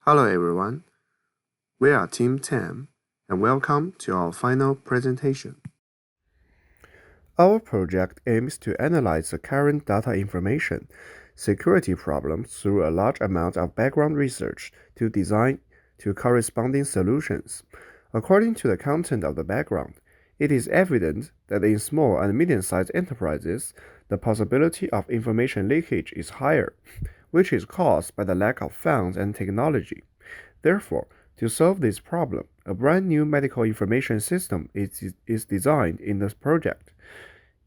Hello everyone, we are Team 10 and welcome to our final presentation. Our project aims to analyze the current data information security problems through a large amount of background research to design to corresponding solutions. According to the content of the background, it is evident that in small and medium-sized enterprises, the possibility of information leakage is higher, which is caused by the lack of funds and technology. Therefore, to solve this problem, a brand new medical information system is designed in this project.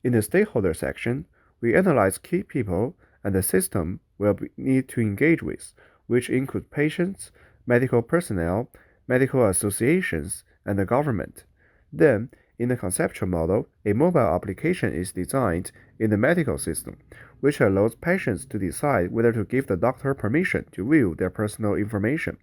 In the stakeholder section, we analyze key people and the system will need to engage with, which include patients, medical personnel, medical associations, and the government. Then, in the conceptual model, a mobile application is designed in the medical system, which allows patients to decide whether to give the doctor permission to view their personal information.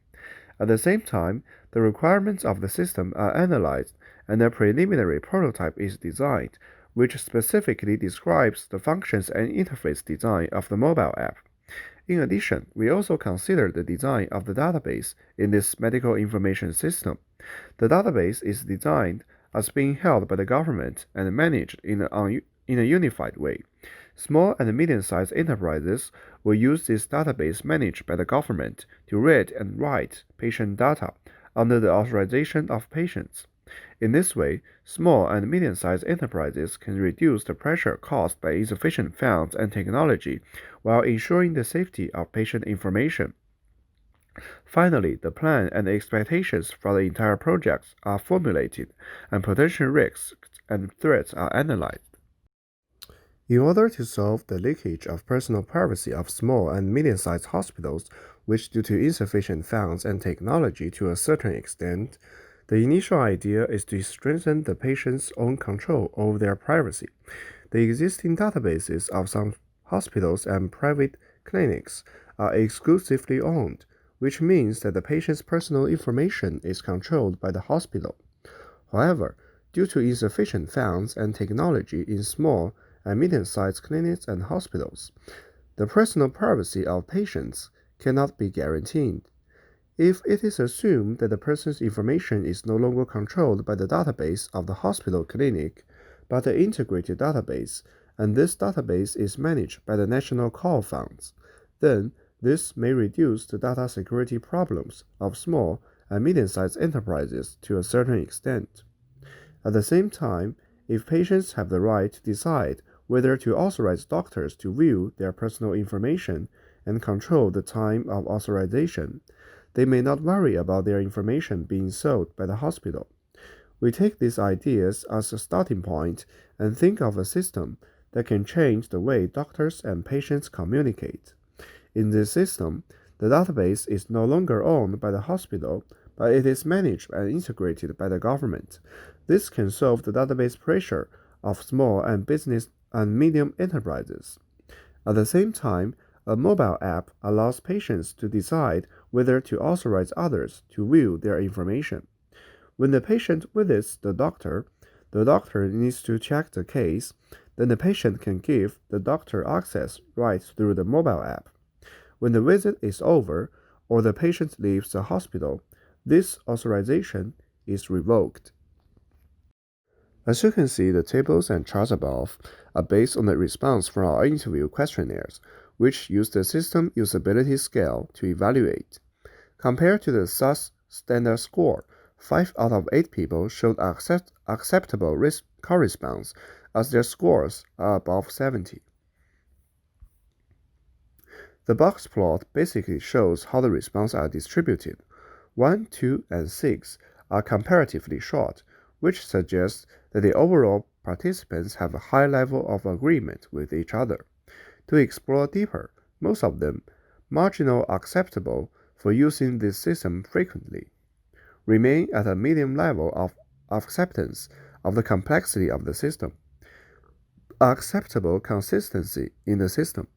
At the same time, the requirements of the system are analyzed and a preliminary prototype is designed, which specifically describes the functions and interface design of the mobile app. In addition, we also consider the design of the database in this medical information system. The database is designed as being held by the government and managed in a unified way. Small and medium-sized enterprises will use this database managed by the government to read and write patient data under the authorization of patients. In this way, small and medium-sized enterprises can reduce the pressure caused by insufficient funds and technology while ensuring the safety of patient information. Finally, the plan and expectations for the entire project are formulated, and potential risks and threats are analyzed. In order to solve the leakage of personal privacy of small and medium-sized hospitals, which due to insufficient funds and technology to a certain extent, the initial idea is to strengthen the patient's own control over their privacy. The existing databases of some hospitals and private clinics are exclusively owned, which means that the patient's personal information is controlled by the hospital. However, due to insufficient funds and technology in small and medium-sized clinics and hospitals, the personal privacy of patients cannot be guaranteed. If it is assumed that the person's information is no longer controlled by the database of the hospital clinic, but an integrated database, and this database is managed by the national call funds, then this may reduce the data security problems of small and medium-sized enterprises to a certain extent. At the same time, if patients have the right to decide whether to authorize doctors to view their personal information and control the time of authorization, they may not worry about their information being sold by the hospital. We take these ideas as a starting point and think of a system that can change the way doctors and patients communicate. In this system, the database is no longer owned by the hospital, but it is managed and integrated by the government. This can solve the database pressure of small and business and medium enterprises. At the same time, a mobile app allows patients to decide whether to authorize others to view their information. When the patient visits the doctor needs to check the case, then the patient can give the doctor access right through the mobile app. When the visit is over or the patient leaves the hospital, this authorization is revoked. As you can see, the tables and charts above are based on the response from our interview questionnaires, which use the system usability scale to evaluate. Compared to the SAS standard score, 5 out of 8 people showed acceptable response as their scores are above 70. The box plot basically shows how the responses are distributed. 1, 2, and 6 are comparatively short, which suggests that the overall participants have a high level of agreement with each other. To explore deeper, most of them marginal acceptable for using this system frequently, remain at a medium level of acceptance of the complexity of the system. Acceptable consistency in the system